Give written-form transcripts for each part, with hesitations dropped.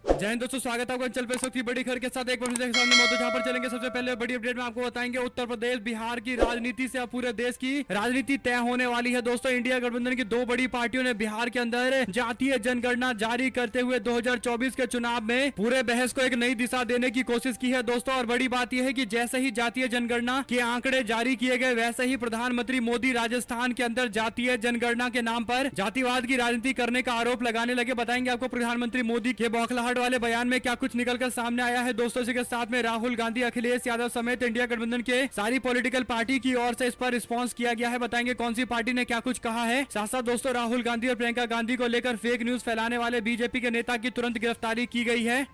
जय हिंद दोस्तों, स्वागत है आपका चल पे की बड़ी खबर के साथ एक बार फिर सामने मौजूद। जहां पर चलेंगे सबसे पहले बड़ी अपडेट में आपको बताएंगे उत्तर प्रदेश बिहार की राजनीति से अब पूरे देश की राजनीति तय होने वाली है। दोस्तों, इंडिया गठबंधन की दो बड़ी पार्टियों ने बिहार के अंदर जातीय जनगणना जारी करते हुए 2024 के चुनाव में पूरे बहस को एक नई दिशा देने की कोशिश की है दोस्तों। और बड़ी बात यह है कि जैसे ही जातीय जनगणना के आंकड़े जारी किए गए, वैसे ही प्रधानमंत्री मोदी राजस्थान के अंदर जातीय जनगणना के नाम पर जातिवाद की राजनीति करने का आरोप लगाने लगे। बताएंगे आपको प्रधानमंत्री मोदी के बौखलाहट वाले बयान में क्या कुछ निकलकर सामने आया है दोस्तों। इसी के साथ में राहुल गांधी, अखिलेश यादव समेत इंडिया गठबंधन के सारी पॉलिटिकल पार्टी की ओर से इस पर रिस्पांस किया गया है। बताएंगे कौन सी पार्टी ने क्या कुछ कहा है। साथ साथ दोस्तों, राहुल गांधी और प्रियंका गांधी को लेकर फेक न्यूज फैलाने वाले बीजेपी के नेता की तुरंत गिरफ्तारी की गई है।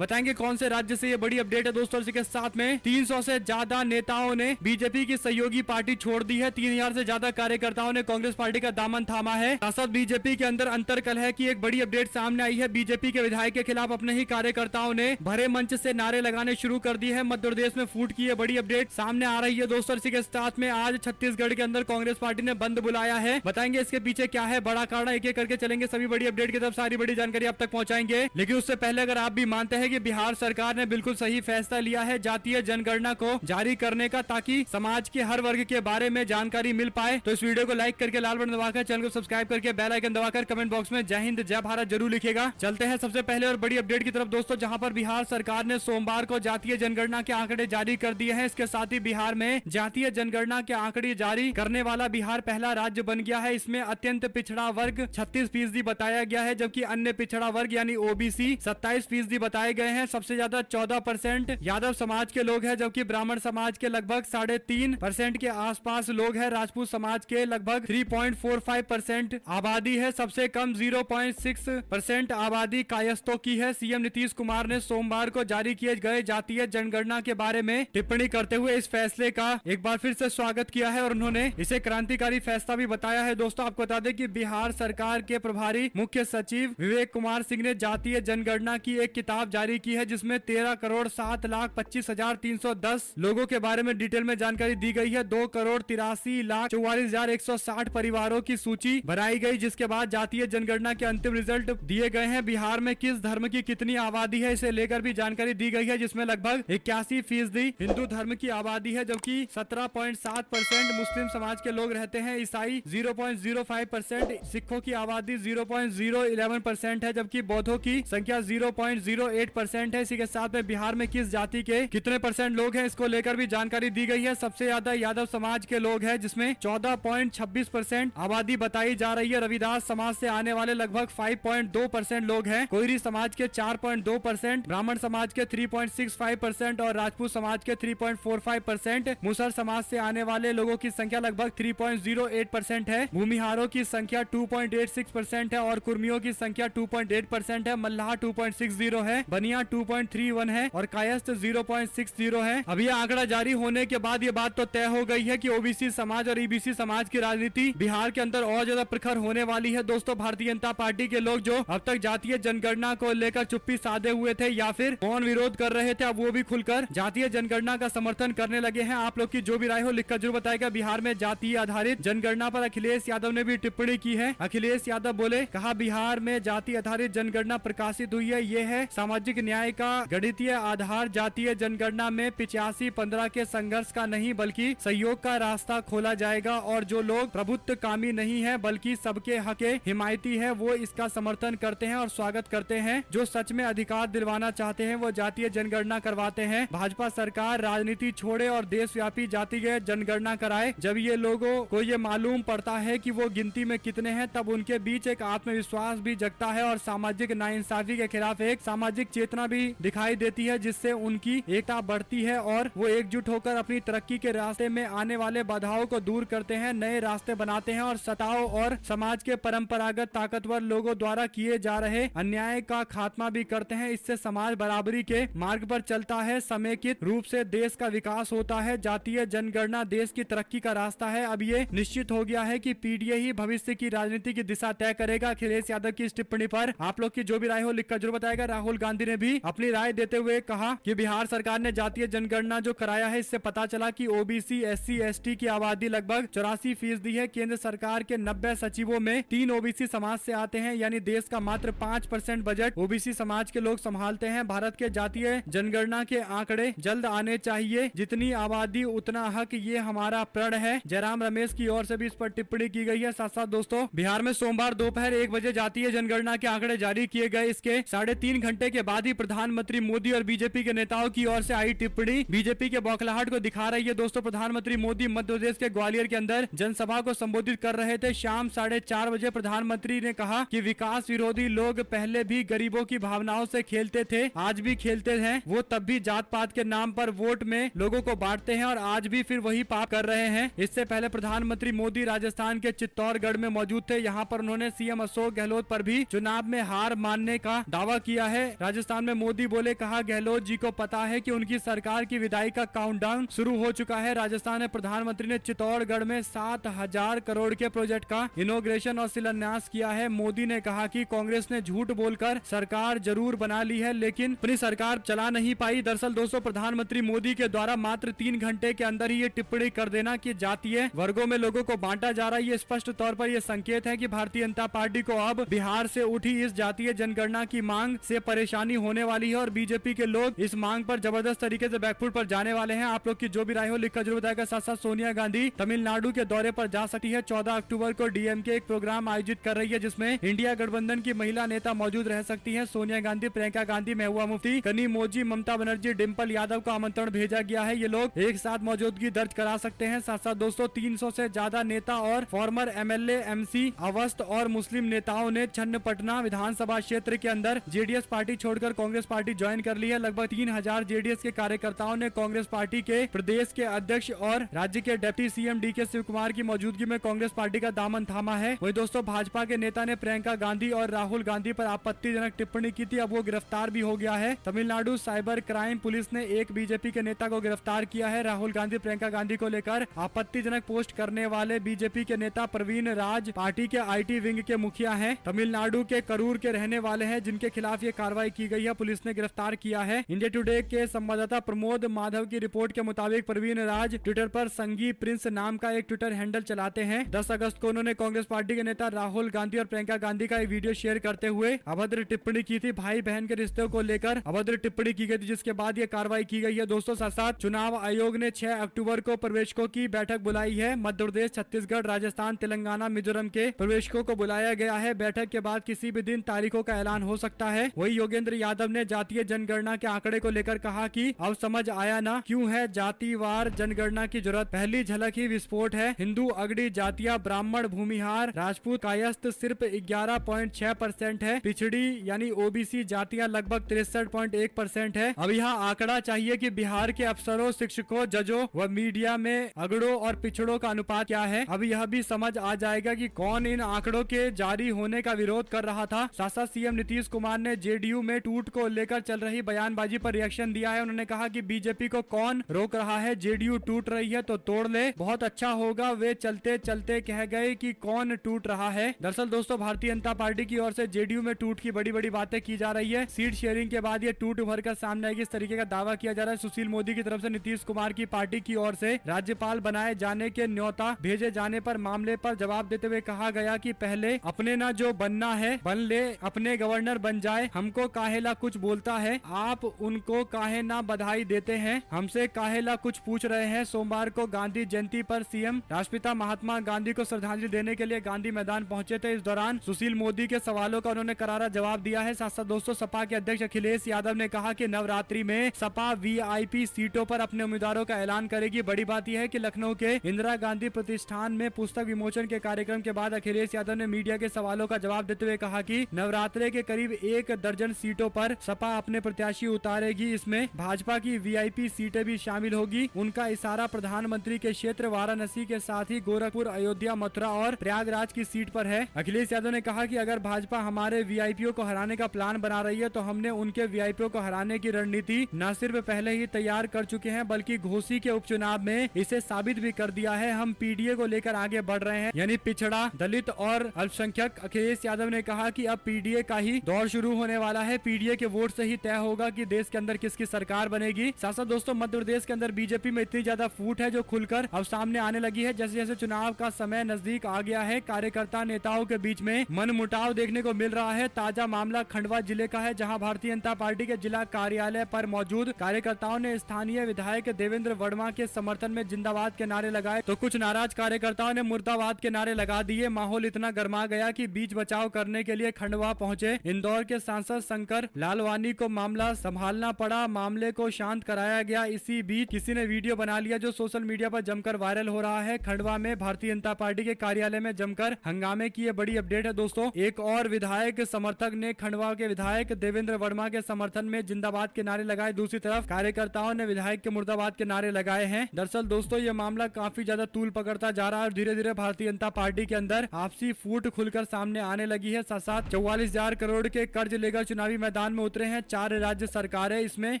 बताएंगे कौन से राज्य से ये बड़ी अपडेट है दोस्तों। इसी के साथ में 300 से ज्यादा नेताओं ने बीजेपी की सहयोगी पार्टी छोड़ दी है। 3000 से ज्यादा कार्यकर्ताओं ने कांग्रेस पार्टी का दामन थामा है। साथ बीजेपी के अंदर अंतरकल है कि एक बड़ी अपडेट सामने आई है। बीजेपी के विधायक के खिलाफ अपने ही कार्यकर्ताओं ने भरे मंच से नारे लगाने शुरू कर दिए है। मध्य प्रदेश में फूट की ये बड़ी अपडेट सामने आ रही है दोस्तों। इसी के साथ में आज छत्तीसगढ़ के अंदर कांग्रेस पार्टी ने बंद बुलाया है। बताएंगे इसके पीछे क्या है बड़ा कारण, एक एक करके चलेंगे। सभी बड़ी अपडेट की तरफ सारी बड़ी जानकारी आप तक पहुंचाएंगे। लेकिन उससे पहले अगर आप भी मानते हैं कि बिहार सरकार ने बिल्कुल सही फैसला लिया है जातीय जनगणना को जारी करने का, ताकि समाज के हर वर्ग के बारे में जानकारी मिल पाए, तो इस वीडियो को लाइक करके लाल बटन दबाकर चैनल को सब्सक्राइब करके बेल आइकन दबाकर कमेंट बॉक्स में जय हिंद जय भारत जरूर लिखेगा। चलते हैं सबसे पहले और बड़ी अपडेट की तरफ दोस्तों, जहां पर बिहार सरकार ने सोमवार को जातीय जनगणना के आंकड़े जारी कर दिए हैं। इसके साथ ही बिहार में जातीय जनगणना के आंकड़े जारी करने वाला बिहार पहला राज्य बन गया है। इसमें अत्यंत पिछड़ा वर्ग 36% बताया गया है, जबकि अन्य पिछड़ा वर्ग यानी ओबीसी 27% बताए गए हैं। सबसे ज्यादा 14% यादव समाज के लोग हैं, जबकि ब्राह्मण समाज के लगभग 3.5% के आसपास लोग हैं। राजपूत समाज के लगभग 3.45% आबादी है। सबसे कम 0.6% आबादी कायस्थों की है। सीएम नीतीश कुमार ने सोमवार को जारी किए गए जातीय जनगणना के बारे में टिप्पणी करते हुए इस फैसले का एक बार फिर से स्वागत किया है और उन्होंने इसे क्रांतिकारी फैसला भी बताया है दोस्तों। आपको बता दें कि बिहार सरकार के प्रभारी मुख्य सचिव विवेक कुमार सिंह ने जातीय जनगणना की एक किताब जारी की है, जिसमें 13,07,25,310 लोगों के बारे में डिटेल में जानकारी दी गई है। 2,83,44,160 परिवारों की सूची बनाई गई, जिसके बाद जातीय जनगणना के अंतिम रिजल्ट दिए गए हैं। बिहार में किस धर्म की कितनी आबादी है, इसे लेकर भी जानकारी दी गई है, जिसमें लगभग 81% हिंदू धर्म की आबादी है, जबकि 17.7% मुस्लिम समाज के लोग रहते हैं। ईसाई 0.05%, सिखों की आबादी 0.011% है, जबकि बौद्धों की संख्या 0.08% है। इसी के साथ में बिहार में किस जाति के कितने % लोग हैं, इसको लेकर भी जानकारी दी गई है। सबसे ज्यादा यादव समाज के लोग हैं, जिसमें 14.26% आबादी बताई जा रही है। रविदास समाज से आने वाले लगभग 5.2% लोग हैं। कोयरी समाज के 4.2%, ब्राह्मण समाज के 3.65% और राजपूत समाज के 3.45%। मुसर समाज से आने वाले लोगों की संख्या लगभग 3.08% है। भूमिहारों की संख्या 2.86% है और कुर्मियों की संख्या 2.8% है। मल्लाह 2.60 है, बनिया 2.31 है और कायस्थ 0.60 है। अब यह आंकड़ा जारी होने के बाद ये बात तो तय हो गई है कि ओबीसी समाज और ईबीसी समाज की राजनीति बिहार के अंदर और ज्यादा प्रखर होने वाली है दोस्तों। भारतीय जनता पार्टी के लोग जो अब तक जातीय जनगणना को लेकर चुप्पी साधे हुए थे या फिर मौन विरोध कर रहे थे, अब वो भी खुलकर जातीय जनगणना का समर्थन करने लगे हैं। आप लोग की जो भी राय हो लिखकर जरूर बताएगा। बिहार में जातीय आधारित जनगणना पर अखिलेश यादव ने भी टिप्पणी की है। अखिलेश यादव बोले, कहा बिहार में जाति आधारित जनगणना प्रकाशित हुई है। ये है सामाजिक न्याय का गणितीय आधार। जातीय जनगणना में 85-15 के संघर्ष का नहीं बल्कि सहयोग का रास्ता खोला जाएगा और जो लोग प्रभुत्व कामी नहीं है बल्कि सबके हक के हिमायती है, वो इसका समर्थन करते हैं और स्वागत करते हैं। जो सच में अधिकार दिलवाना चाहते हैं वो जातीय जनगणना करवाते हैं। भाजपा सरकार राजनीति छोड़े और देशव्यापी जातीय जनगणना कराए। जब ये लोगों को ये मालूम पड़ता है कि वो गिनती में कितने हैं, तब उनके बीच एक आत्मविश्वास भी जगता है और सामाजिक नाइंसाफी के खिलाफ एक सामाजिक चेतना भी दिखाई देती है, जिससे उनकी एकता बढ़ती है और वो एकजुट होकर अपनी तरक्की के रास्ते में आने वाले बाधाओं को दूर करते हैं, नए रास्ते बनाते हैं और सताओं और समाज के परंपरागत ताकतवर लोगों द्वारा किए जा रहे अन्याय का खात्मा भी करते हैं। इससे समाज बराबरी के मार्ग पर चलता है, समेकित रूप से देश का विकास होता है। जातीय जनगणना देश की तरक्की का रास्ता है। अब ये निश्चित हो गया है कि पीडीए ही भविष्य की राजनीति की दिशा तय करेगा। अखिलेश यादव की इस टिप्पणी पर आप लोग की जो भी राय हो लिखकर जरूर बताएगा। राहुल गांधी ने भी अपनी राय देते हुए कहा कि बिहार सरकार ने जातीय जनगणना जो कराया है इससे पता चला कि ओबीसी SC ST की आबादी लगभग 84% है। केंद्र सरकार के 90 सचिवों में 3 ओबीसी समाज से आते हैं, यानी देश का मात्र 5% बजट ओबीसी समाज के लोग संभालते हैं। भारत के जातीय जनगणना के आंकड़े जल्द आने चाहिए, जितनी आबादी उतना हक, ये हमारा प्रण है। जयराम रमेश की ओर से भी इस पर टिप्पणी की गई है। साथ साथ दोस्तों, बिहार में सोमवार दोपहर 1 बजे जातीय जनगणना के आंकड़े जारी किए गए। इसके 3.5 घंटे के बाद ही प्रधानमंत्री मोदी और बीजेपी के नेताओं की ओर से आई टिप्पणी बीजेपी के बौखलाहट को दिखा रही है। दोस्तों, प्रधानमंत्री मोदी मध्य प्रदेश के ग्वालियर के अंदर जनसभा को संबोधित कर रहे थे। शाम 4:30 बजे प्रधानमंत्री ने कहा कि विकास विरोधी लोग पहले भी गरीबों की भावनाओं से खेलते थे, आज भी खेलते हैं। वो तब भी जात पात के नाम पर वोट में लोगों को बांटते हैं और आज भी फिर वही पाप कर रहे हैं। इससे पहले प्रधानमंत्री मोदी राजस्थान के चित्तौड़गढ़ में मौजूद थे। यहाँ पर उन्होंने सीएम अशोक गहलोत पर भी चुनाव में हार मानने का दावा किया है। राजस्थान में मोदी बोले, कहा गहलोत जी को पता है कि उनकी सरकार की विदाई का काउंटडाउन शुरू हो चुका है। राजस्थान में प्रधानमंत्री ने चित्तौड़गढ़ में 7,000 करोड़ के प्रोजेक्ट का इनॉग्रेशन और शिलान्यास किया है। मोदी ने कहा कि कांग्रेस ने झूठ बोलकर सरकार जरूर बना ली है, लेकिन अपनी सरकार चला नहीं पाई। दरअसल दोस्तों, प्रधानमंत्री मोदी के द्वारा मात्र 3 घंटे के अंदर ही ये टिप्पणी कर देना कि जातीय वर्गों में लोगों को बांटा जा रहा है, ये स्पष्ट तौर पर ये संकेत है कि भारतीय जनता पार्टी को अब बिहार से उठी इस जातीय जनगणना की मांग से परेशानी होने वाली है और बीजेपी के लोग इस मांग पर जबरदस्त तरीके से बैकफुट पर जाने वाले हैं। आप लोग की जो भी राय हो लिखकर जरूर बताएगा। साथ साथ सोनिया गांधी तमिलनाडु के दौरे पर जा सकती है। 14 अक्टूबर को डीएमके एक प्रोग्राम आयोजित कर रही है, जिसमें इंडिया गठबंधन की महिला नेता मौजूद रह सकती है। सोनिया गांधी, प्रियंका गांधी, महबूबा मुफ्ती, कनिमोझी, ममता बनर्जी, डिम्पल यादव को आमंत्रण भेजा गया है। ये लोग एक साथ मौजूदगी दर्ज करा सकते हैं। साथ साथ दोस्तों, 300 से ज्यादा नेता और फॉर्मर एमएलए, एमसी, अवस्थ और मुस्लिम नेताओं ने चन्नपटना विधानसभा क्षेत्र के अंदर जेडीएस पार्टी छोड़कर कांग्रेस पार्टी ज्वाइन कर ली है। लगभग 3000 जेडीएस के कार्यकर्ताओं ने कांग्रेस पार्टी के प्रदेश के अध्यक्ष और राज्य के deputy CM DK Shivakumar की मौजूदगी में कांग्रेस पार्टी का दामन थामा है। वही दोस्तों, भाजपा के नेता ने प्रियंका गांधी और राहुल गांधी पर आपत्तिजनक टिप्पणी की थी। अब वो गिरफ्तार भी हो गया है। तमिलनाडु साइबर क्राइम पुलिस ने एक बीजेपी के नेता को गिरफ्तार किया है। राहुल गांधी, प्रियंका गांधी को लेकर आपत्तिजनक पोस्ट करने वाले बीजेपी के नेता प्रवीण राज पार्टी के आईटी विंग के मुखिया हैं। तमिलनाडु के करूर के रहने वाले हैं, जिनके खिलाफ ये कार्रवाई की गई है। पुलिस ने गिरफ्तार किया है। इंडिया टुडे के संवाददाता प्रमोद माधव की रिपोर्ट के मुताबिक प्रवीण राज ट्विटर पर संगी प्रिंस नाम का एक ट्विटर हैंडल चलाते हैं। 10 अगस्त को उन्होंने कांग्रेस पार्टी के नेता राहुल गांधी और प्रियंका गांधी का एक वीडियो शेयर करते हुए अभद्र टिप्पणी की थी। भाई बहन के रिश्तों को लेकर अभद्र टिप्पणी की गई थी, जिसके बाद ये कार्रवाई की गई है। दोस्तों, साथ साथ चुनाव आयोग ने 6 अक्टूबर को प्रवेशकों की बैठक बुलाई है। मध्य प्रदेश, छत्तीसगढ़, राजस्थान, तेलंगाना, मिजोरम के प्रवेशकों को बुलाया गया है। बैठक के बाद किसी भी दिन तारीखों का ऐलान हो सकता है। वही योगेंद्र यादव ने जातीय जनगणना के आंकड़े को लेकर कहा कि अब समझ आया ना क्यों है जातिवार जनगणना की जरूरत। पहली झलक ही विस्फोट है। हिंदू, अगड़ी जातियां, ब्राह्मण, भूमिहार, राजपूत, कायस्थ सिर्फ 11.6% है। पिछड़ी यानी ओबीसी जातियां लगभग 63.1% है। अब यह आंकड़ा चाहिए कि बिहार के अफसरों, शिक्षकों, जजों व मीडिया में अगड़ों और पिछड़ों का अनुपात क्या है। अब यह भी समझ आ जाएगा कि कौन इन आंकड़ों के जारी होने का विरोध कर रहा था। साथ साथ सीएम नीतीश कुमार ने जेडीयू में टूट को लेकर चल रही बयानबाजी पर रिएक्शन दिया है। उन्होंने कहा कि बीजेपी को कौन रोक रहा है, जेडीयू टूट रही है तो तोड़ ले, बहुत अच्छा होगा। वे चलते चलते कह गए कि कौन टूट रहा है। दरअसल दोस्तों, भारतीय जनता पार्टी की ओर से जेडीयू में टूट की बड़ी बड़ी बातें की जा रही है। सीट शेयरिंग के बाद ये टूट उभर कर सामने आएगी, इस तरीके का दावा किया जा रहा है। सुशील मोदी की तरफ से नीतीश कुमार की पार्टी की ओर से राज्यपाल बनाए जाने के न्योता भेजे जाने पर मामले पर जवाब देते हुए कहा गया कि पहले अपने ना जो बनना है बन ले, अपने गवर्नर बन जाए, हमको काहेला कुछ बोलता है, आप उनको काहे ना बधाई देते हैं, हमसे काहेला कुछ पूछ रहे हैं। सोमवार को गांधी जयंती पर सीएम राष्ट्रपिता महात्मा गांधी को श्रद्धांजलि देने के लिए गांधी मैदान पहुंचे थे। इस दौरान सुशील मोदी के सवालों का उन्होंने करारा जवाब दिया है। साथ साथ दोस्तों, सपा के अध्यक्ष अखिलेश यादव ने कहा कि नवरात्रि में सपा वीआईपी सीटों पर अपने उम्मीदवारों का ऐलान करेगी। बड़ी बात यह है कि लखनऊ के इंदिरा गांधी प्रतिष्ठान में पुस्तक विमोचन के कार्यक्रम के बाद अखिलेश यादव ने मीडिया के सवालों का जवाब देते हुए कहा कि नवरात्रे के करीब 1 दर्जन सीटों पर सपा अपने प्रत्याशी उतारेगी। इसमें भाजपा की वीआईपी सीटें भी शामिल होगी। उनका इशारा प्रधानमंत्री के क्षेत्र वाराणसी के साथ ही गोरखपुर, अयोध्या, मथुरा और प्रयागराज की सीट पर है। अखिलेश यादव ने कहा कि अगर भाजपा हमारे वीआईपीओ को हराने का प्लान बना रही है तो हमने उनके वीआईपीओ को हराने की रणनीति न सिर्फ पहले ही तैयार कर चुके हैं, बल्कि घोसी के उपचुनाव में इसे साबित भी कर दिया है। हम पीडीए को लेकर आगे बढ़ रहे हैं, यानी पिछड़ा, दलित और अल्पसंख्यक। अखिलेश यादव ने कहा कि अब पीडीए का ही दौर शुरू होने वाला है। पीडीए एनडीए के वोट से ही तय होगा कि देश के अंदर किसकी सरकार बनेगी। साथ साथ दोस्तों मध्य प्रदेश के अंदर बीजेपी में इतनी ज्यादा फूट है जो खुलकर अब सामने आने लगी है। जैसे जैसे चुनाव का समय नजदीक आ गया है, कार्यकर्ता नेताओं के बीच में मनमुटाव देखने को मिल रहा है। ताजा मामला खंडवा जिले का है, जहां भारतीय जनता पार्टी के जिला कार्यालय पर मौजूद कार्यकर्ताओं ने स्थानीय विधायक देवेंद्र वर्मा के समर्थन में जिंदाबाद के नारे लगाए, तो कुछ नाराज कार्यकर्ताओं ने मुर्दाबाद के नारे लगा दिए। माहौल इतना गर्मा गया कि बीच बचाव करने के लिए खंडवा पहुंचे इंदौर के सांसद शंकर लालवानी को मामला संभालना पड़ा। मामले को शांत कराया गया। इसी बीच किसी ने वीडियो बना लिया जो सोशल मीडिया पर जमकर वायरल हो रहा है। खंडवा में भारतीय जनता पार्टी के कार्यालय में जमकर हंगामे की ये बड़ी अपडेट है दोस्तों। एक और विधायक समर्थक ने खंडवा के विधायक देवेंद्र वर्मा के समर्थन में जिंदाबाद के नारे लगाए। दूसरी तरफ कार्यकर्ताओं ने विधायक के मुर्दाबाद के नारे लगाए हैं। दरअसल दोस्तों ये मामला काफी ज्यादा तूल पकड़ता जा रहा है और धीरे धीरे भारतीय जनता पार्टी के अंदर आपसी फूट खुलकर सामने आने लगी है। साथ साथ 44,000 करोड़ के कर्ज लेकर चुनावी मैदान में उतरे हैं 4 राज्य सरकारें। इसमें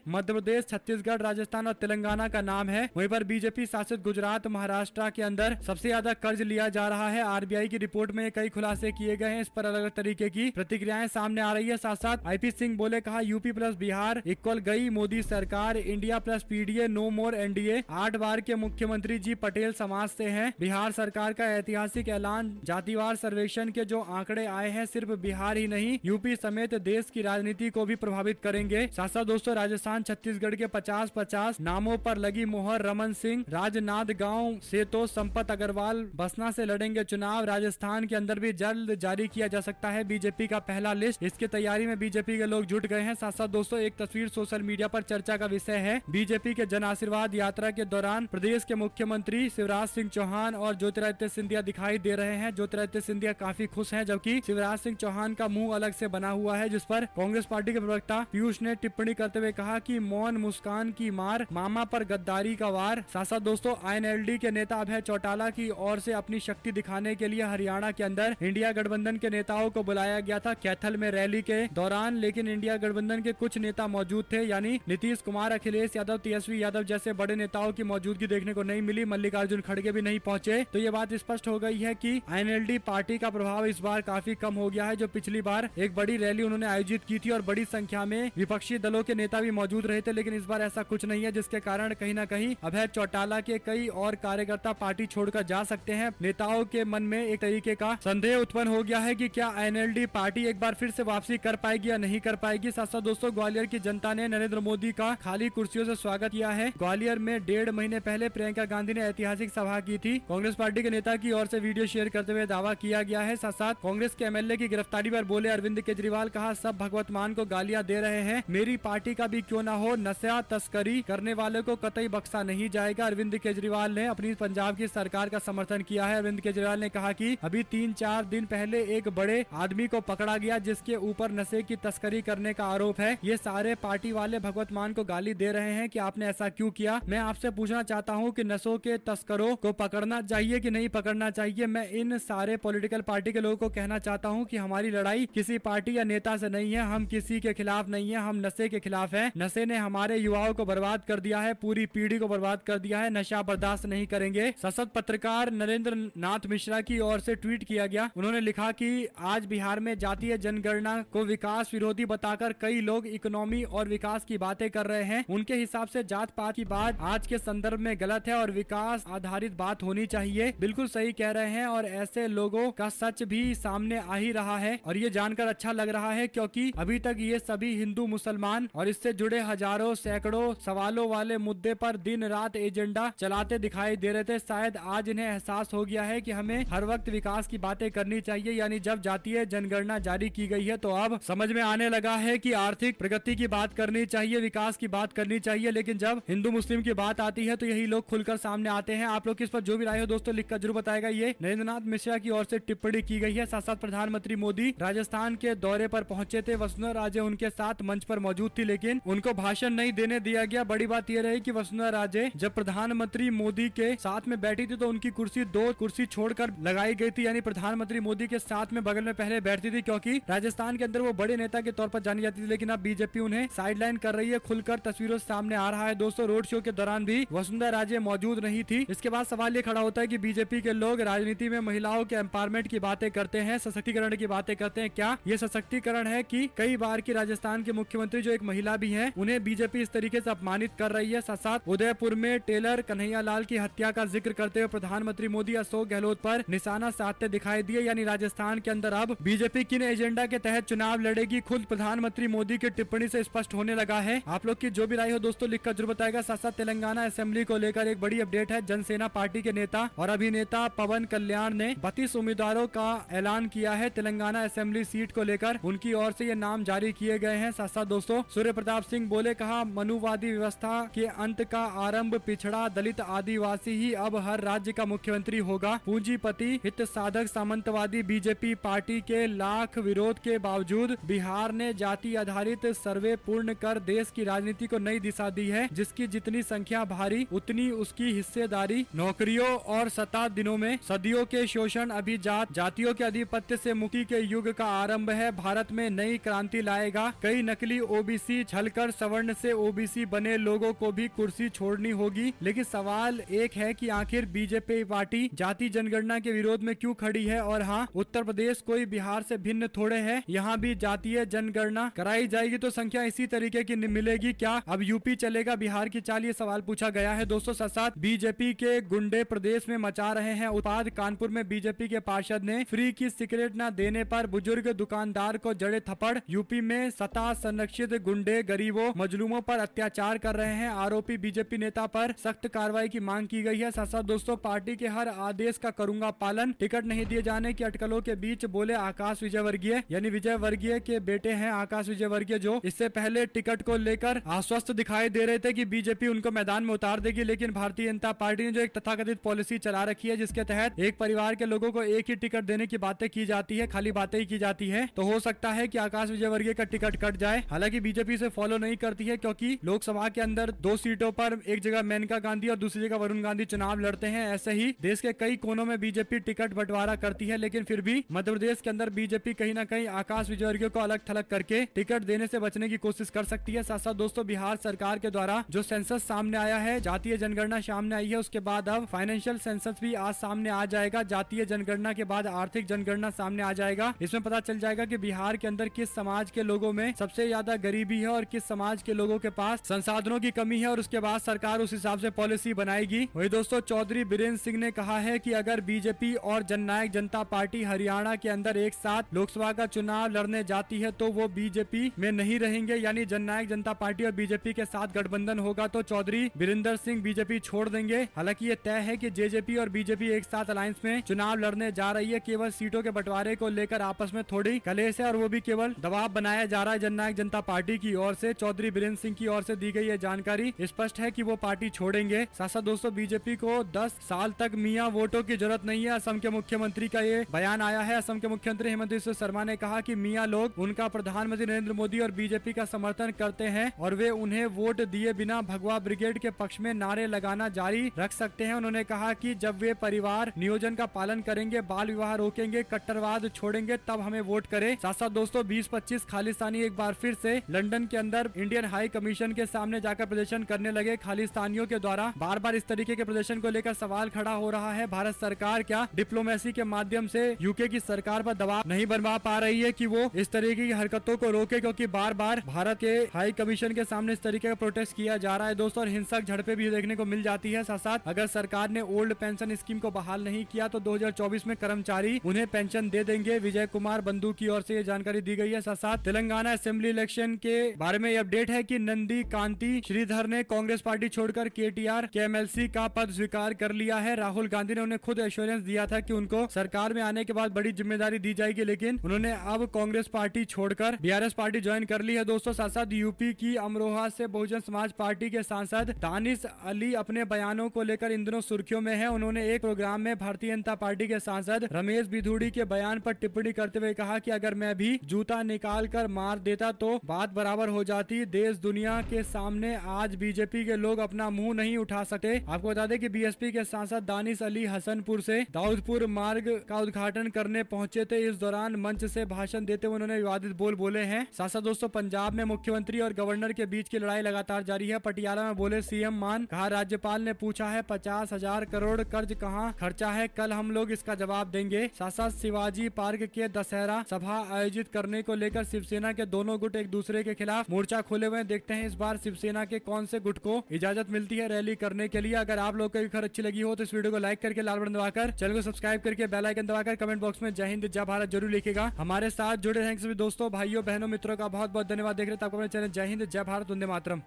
मध्य प्रदेश, छत्तीसगढ़, राजस्थान और तेलंगाना का नाम है। वहीं पर बीजेपी शासित गुजरात, महाराष्ट्र के अंदर सबसे ज्यादा कर्ज लिया जा रहा है। आरबीआई की रिपोर्ट में कई खुलासे किए गए हैं। इस पर अलग अलग तरीके की प्रतिक्रियाएं सामने आ रही है। साथ साथ आईपी सिंह बोले, कहा यूपी प्लस बिहार इक्वल गई मोदी सरकार, इंडिया प्लस पीडीए नो मोर एनडीए। 8 बार के मुख्यमंत्री जी पटेल समाज से हैं। बिहार सरकार का ऐतिहासिक ऐलान, जातिवार सर्वेक्षण के जो आंकड़े आए हैं सिर्फ बिहार ही नहीं यूपी समेत देश की राजनीति को भी प्रभावित करेंगे। साथ साथ दोस्तों राजस्थान, छत्तीसगढ़ के 50-50 नामों पर लगी मोहर। रमन सिंह राजनांद गांव से तो संपत अग्रवाल बसना से लड़ेंगे चुनाव। राजस्थान के अंदर भी जल्द जारी किया जा सकता है बीजेपी का पहला लिस्ट। इसकी तैयारी में बीजेपी के लोग जुट गए हैं। साथ साथ दोस्तों एक तस्वीर सोशल मीडिया पर चर्चा का विषय है। बीजेपी के जन आशीर्वाद यात्रा के दौरान प्रदेश के मुख्यमंत्री शिवराज सिंह चौहान और ज्योतिरादित्य सिंधिया दिखाई दे रहे हैं। ज्योतिरादित्य सिंधिया काफी खुश हैं, जबकि शिवराज सिंह चौहान का मुंह अलग से बना हुआ है, जिस पर कांग्रेस पार्टी के प्रवक्ता पीयूष ने टिप्पणी करते हुए कहा कि मौन मुस्कान की मार, मामा पर गद्दारी का वार। साथ साथ दोस्तों आईएनएलडी के नेता अभय चौटाला की ओर से अपनी शक्ति दिखाने के लिए हरियाणा के अंदर इंडिया गठबंधन के नेताओं को बुलाया गया था कैथल में रैली के दौरान, लेकिन इंडिया गठबंधन के कुछ नेता मौजूद थे, यानी नीतीश कुमार, अखिलेश यादव, तेजस्वी यादव जैसे बड़े नेताओं की मौजूदगी देखने को नहीं मिली। मल्लिकार्जुन खड़गे भी नहीं पहुंचे। तो ये बात स्पष्ट हो गई है कि आईएनएलडी पार्टी का प्रभाव इस बार काफी कम हो गया है। जो पिछली बार एक बड़ी रैली उन्होंने आयोजित की थी और बड़ी संख्या में विपक्षी दलों के नेता भी मौजूद रहे थे, लेकिन इस बार ऐसा कुछ नहीं है, जिसके कारण कहीं न कहीं अभय चौटाला के कई और कार्यकर्ता पार्टी छोड़कर जा सकते हैं। नेताओं के मन में एक तरीके का संदेह उत्पन्न हो गया है कि क्या आईएनएलडी पार्टी एक बार फिर से वापसी कर पाएगी या नहीं कर पाएगी। साथ साथ दोस्तों ग्वालियर की जनता ने नरेंद्र मोदी का खाली कुर्सियों से स्वागत किया है। ग्वालियर में 1.5 महीने पहले प्रियंका गांधी ने ऐतिहासिक सभा की थी। कांग्रेस पार्टी के नेता की ओर से वीडियो शेयर करते हुए दावा किया गया है। साथ साथ कांग्रेस के एमएलए की गिरफ्तारी पर बोले अरविंद केजरीवाल, कहा सब भगवत मान को गालियां दे रहे हैं, मेरी पार्टी का भी क्यों ना हो, नशा तस्करी करने वाले को कतई बख्शा नहीं जाएगा। अरविंद केजरीवाल ने अपनी पंजाब की सरकार का समर्थन किया है। अरविंद केजरीवाल ने कहा कि अभी 3-4 दिन पहले एक बड़े आदमी को पकड़ा गया जिसके ऊपर नशे की तस्करी करने का आरोप है। ये सारे पार्टी वाले भगवत मान को गाली दे रहे हैं कि आपने ऐसा क्यों किया। मैं आपसे पूछना चाहता हूं कि नशों के तस्करों को पकड़ना चाहिए कि नहीं पकड़ना चाहिए। मैं इन सारे पॉलिटिकल पार्टी के लोगों को कहना चाहता हूं कि हमारी लड़ाई किसी पार्टी या नेता से नहीं है, हम किसी के खिलाफ नहीं है, हम नशे के खिलाफ है। नशे ने हमारे युवाओं को बर्बाद कर दिया है, पूरी पीढ़ी को बर्बाद कर दिया है। नशा बर्दाश्त नहीं करेंगे। सशक्त पत्रकार नरेंद्र नाथ मिश्रा की ओर से ट्वीट किया गया। उन्होंने लिखा कि आज बिहार में जातीय जनगणना को विकास विरोधी बताकर कई लोग इकोनॉमी और विकास की बातें कर रहे हैं। उनके हिसाब से जात पात की बात आज के संदर्भ में गलत है और विकास आधारित बात होनी चाहिए। बिल्कुल सही कह रहे हैं और ऐसे लोगों का सच भी सामने आ ही रहा है और ये जानकर अच्छा लग रहा है, क्योंकि अभी तक ये सभी हिंदू मुसलमान और इससे जुड़े हजारों सैकड़ों सवालों वाले मुद्दे पर दिन रात एजेंडा चलाते दिखाई दे रहे थे। शायद आज इन्हें एहसास हो गया है कि हमें हर वक्त विकास की बातें करनी चाहिए। यानी जब जातीय जनगणना जारी की गई है तो अब समझ में आने लगा है कि आर्थिक प्रगति की बात करनी चाहिए, विकास की बात करनी चाहिए, लेकिन जब हिंदू मुस्लिम की बात आती है तो यही लोग खुलकर सामने आते हैं। आप लोग इस पर जो भी राय हो दोस्तों लिखकर जरूर बताएगा। ये नरेंद्रनाथ मिश्रा की ओर से टिप्पणी की गई है। साथ साथ प्रधानमंत्री मोदी राजस्थान के दौरे पर पहुंचे थे। वसुंधरा राजे उनके साथ मंच पर मौजूद थी, लेकिन उनको भाषण नहीं देने दिया गया। बड़ी बात यह रही कि वसुंधरा राजे जब प्रधानमंत्री मोदी के साथ में बैठी थी तो उनकी कुर्सी 2 कुर्सी छोड़कर लगाई गई थी, यानी प्रधानमंत्री मोदी के साथ में बगल में पहले बैठती थी, क्योंकि राजस्थान के अंदर वो बड़े नेता के तौर पर जानी जाती थी। लेकिन अब बीजेपी उन्हें साइडलाइन कर रही है, खुलकर तस्वीरों से सामने आ रहा है। दोस्तों रोड शो के दौरान भी वसुंधरा राजे मौजूद नहीं थी। इसके बाद सवाल ये खड़ा होता है कि बीजेपी के लोग राजनीति में महिलाओं के एम्पावरमेंट की बातें करते हैं, सशक्तिकरण की बातें करते हैं। क्या ये सशक्तिकरण है कि कई बार की राजस्थान के मुख्यमंत्री जो एक महिला भी है, उन्हें बीजेपी इस तरीके से अपमानित कर रही है। साथ साथ उदयपुर में टेलर कन्हैया लाल की हत्या का जिक्र करते हुए प्रधानमंत्री मोदी अशोक गहलोत पर निशाना साधते दिखाई दिए। यानी राजस्थान के अंदर अब बीजेपी किन एजेंडा के तहत चुनाव लड़ेगी, खुद प्रधानमंत्री मोदी की टिप्पणी से स्पष्ट होने लगा है। आप लोग की जो भी राय हो दोस्तों लिखकर जरूर बताएगा। साथ साथ तेलंगाना असेंबली को लेकर एक बड़ी अपडेट है। जनसेना पार्टी के नेता और अभिनेता पवन कल्याण ने 32 उम्मीदवारों का ऐलान किया है तेलंगाना असेंबली सीट को लेकर। उनकी ओर से ये नाम जारी किए गए हैं। साथ साथ दोस्तों सूर्य प्रताप सिंह बोले, कहा मनुवादी व्यवस्था के अंत का आरंभ पिछड़ा दलित आदिवासी ही अब हर राज्य का मुख्यमंत्री होगा। पूंजीपति हित साधक सामंतवादी बीजेपी पार्टी के लाख विरोध के बावजूद बिहार ने जाति आधारित सर्वे पूर्ण कर देश की राजनीति को नई दिशा दी है। जिसकी जितनी संख्या भारी उतनी उसकी हिस्सेदारी। नौकरियों और 7 दिनों में सदियों के शोषण अभिजात जातियों के अधिपत्य से मुक्ति के युग का आरंभ है। भारत में नई क्रांति लाएगा। कई नकली ओबीसी छलकर सवर्ण से ओबीसी बने लोगों को भी कुर्सी छोड़नी होगी। लेकिन सवाल एक है कि आखिर बीजेपी पार्टी जाति जनगणना के विरोध में क्यों खड़ी है। और हाँ, उत्तर प्रदेश कोई बिहार से भिन्न थोड़े है, यहाँ भी जातीय जनगणना कराई जाएगी तो संख्या इसी तरीके की मिलेगी क्या। अब यूपी चलेगा बिहार की चाल, ये सवाल पूछा गया है दोस्तों। साथ बीजेपी के गुंडे प्रदेश में मचा रहे हैं उत्पाद। कानपुर में बीजेपी के पार्षद ने फ्री की सिगरेट न देने पर बुजुर्ग दुकानदार को जड़े थप्पड़। यूपी में सत्ता संरक्षित गुंडे गरीबों मजलूमों पर अत्याचार कर रहे हैं। आरोपी बीजेपी नेता पर सख्त कार्रवाई की मांग की गई है। साथ साथ दोस्तों पार्टी के हर आदेश का करूंगा पालन। टिकट नहीं दिए जाने की अटकलों के बीच बोले आकाश विजयवर्गीय, यानी विजयवर्गीय के बेटे हैं आकाश विजयवर्गीय, जो इससे पहले टिकट को लेकर आश्वस्त दिखाई दे रहे थे कि बीजेपी उनको मैदान में उतार देगी। लेकिन भारतीय जनता पार्टी ने जो एक तथाकथित पॉलिसी चला रखी है जिसके तहत एक परिवार के लोगों को एक ही टिकट देने की बातें की जाती है, खाली बातें ही की जाती है, तो हो सकता है कि आकाश विजयवर्गीय का टिकट कट जाए। हालांकि बीजेपी से फॉलो नहीं करती है क्योंकि लोकसभा के अंदर 2 सीटों पर एक जगह मेनका गांधी और दूसरी जगह वरुण गांधी चुनाव लड़ते हैं। ऐसे ही देश के कई कोनों में बीजेपी टिकट बंटवारा करती है। लेकिन फिर भी मध्य प्रदेश के अंदर बीजेपी कहीं ना कहीं आकाश विजयवर्गीय को अलग थलग करके टिकट देने से बचने की कोशिश कर सकती है। साथ साथ दोस्तों बिहार सरकार के द्वारा जो सेंसस सामने आया है, जातीय जनगणना सामने आई है, उसके बाद अब फाइनेंशियल सेंसस भी आज सामने आ जाएगा। जातीय जनगणना के बाद आर्थिक जनगणना सामने आ जाएगा। इसमें पता चल जाएगा कि बिहार के अंदर किस समाज के लोगों में सबसे ज्यादा गरीबी है और किस समाज के लोगों के पास संसाधनों की कमी है, और उसके बाद सरकार उस हिसाब से पॉलिसी बनाएगी। वही दोस्तों चौधरी बीरेंद्र सिंह ने कहा है कि अगर बीजेपी और जननायक जनता पार्टी हरियाणा के अंदर एक साथ लोकसभा का चुनाव लड़ने जाती है तो वो बीजेपी में नहीं रहेंगे, यानी जननायक जनता पार्टी और बीजेपी के साथ गठबंधन होगा तो चौधरी बीरेंद्र सिंह बीजेपी छोड़ देंगे। हालांकि ये तय है कि जेजेपी और बीजेपी एक साथ अलायंस में चुनाव लड़ने जा रही है। केवल सीटों के बंटवारे को लेकर आपस में थोड़ी कलेश है और वो भी केवल दबाव बनाया जा रहा है जननायक जनता पार्टी की ओर से। चौधरी बीरेंद्र सिंह की ओर से दी गई ये जानकारी स्पष्ट है कि वो पार्टी छोड़ेंगे। साथ साथ दोस्तों बीजेपी को 10 साल तक मियां वोटों की जरूरत नहीं है, असम के मुख्यमंत्री का ये बयान आया है। असम के मुख्यमंत्री हेमंत बिस्वा शर्मा ने कहा कि मियां लोग उनका प्रधानमंत्री नरेंद्र मोदी और बीजेपी का समर्थन करते हैं और वे उन्हें वोट दिए बिना भगवा ब्रिगेड के पक्ष में नारे लगाना जारी रख सकते हैं। उन्होंने कहा कि जब वे परिवार नियोजन का पालन करेंगे, बाल विवाह रोकेंगे, कट्टरवाद छोड़ेंगे, तब हमें वोट करें। साथ साथ दोस्तों 20-25 खालिस्तानी एक बार फिर से लंदन के अंदर इंडियन हाई कमीशन के सामने जाकर प्रदर्शन करने लगे। खालिस्तानियों के द्वारा बार बार इस तरीके के प्रदर्शन को लेकर सवाल खड़ा हो रहा है, भारत सरकार क्या डिप्लोमेसी के माध्यम से यूके की सरकार पर दबाव नहीं बनवा पा रही है कि वो इस तरीके की हरकतों को रोके, क्योंकि बार बार भारत के हाई कमीशन के सामने इस तरीके का प्रोटेस्ट किया जा रहा है दोस्तों, और हिंसक झड़पें भी देखने को मिल जाती है। साथ साथ अगर सरकार ने ओल्ड पेंशन स्कीम को बहाल नहीं किया तो 2024 में कर्मचारी उन्हें पेंशन दे देंगे। विजय कुमार बंधु की ओर से ये जानकारी दी गई है। साथ साथ तेलंगाना असेंबली इलेक्शन के बारे में अपडेट है कि नंदी कांति श्रीधर ने कांग्रेस पार्टी छोड़कर केटीआर के एमएलसी का पद स्वीकार कर लिया है। राहुल गांधी ने उन्हें खुद एश्योरेंस दिया था कि उनको सरकार में आने के बाद बड़ी जिम्मेदारी दी जाएगी, लेकिन उन्होंने अब कांग्रेस पार्टी छोड़कर बीआरएस पार्टी ज्वाइन कर ली है दोस्तों। साथ साथ यूपी की अमरोहा से बहुजन समाज पार्टी के सांसद दानिश अली अपने बयानों को लेकर इन दिनों सुर्खियों में है। उन्होंने एक प्रोग्राम में भारतीय जनता पार्टी के सांसद रमेश बिधूड़ी के बयान पर टिप्पणी करते हुए कहा कि अगर मैं भी जूता निकाल कर मार देता तो बात बराबर हो जाती। देश दुनिया के सामने आज बीजेपी के लोग अपना मुंह नहीं उठा सकते। आपको बता दें कि बीएसपी के सांसद दानिश अली हसनपुर से दाऊदपुर मार्ग का उद्घाटन करने पहुंचे थे। इस दौरान मंच से भाषण देते हुए उन्होंने विवादित बोले हैं। साथ दोस्तों पंजाब में मुख्यमंत्री और गवर्नर के बीच की लड़ाई लगातार जारी है। पटियाला में बोले सीएम मान, कहा राज्यपाल ने पूछा है 50,000 करोड़ कर्ज कहाँ खर्चा है, कल हम लोग इसका जवाब देंगे। साथ शिवाजी पार्क के दशहरा सभा आयोजित करने को लेकर शिवसेना के दोनों गुट एक दूसरे के खिलाफ मोर्चा खोले हुए हैं। देखते हैं इस बार शिवसेना के कौन से गुट को इजाजत मिलती है रैली करने के लिए। अगर आप लोग को खबर अच्छी लगी हो तो इस वीडियो को लाइक करके लाल बटन दबाकर, चैनल को सब्सक्राइब करके बेल आइकन दबाकर कमेंट बॉक्स में जय हिंद जय भारत जरूर लिखेगा। हमारे साथ जुड़े रहेंगे सभी दोस्तों, भाइयों, बहनों, मित्रों का बहुत बहुत धन्यवाद। देख रहे थे आपको अपने चैनल जय हिंद जय भारत वंदे मातरम।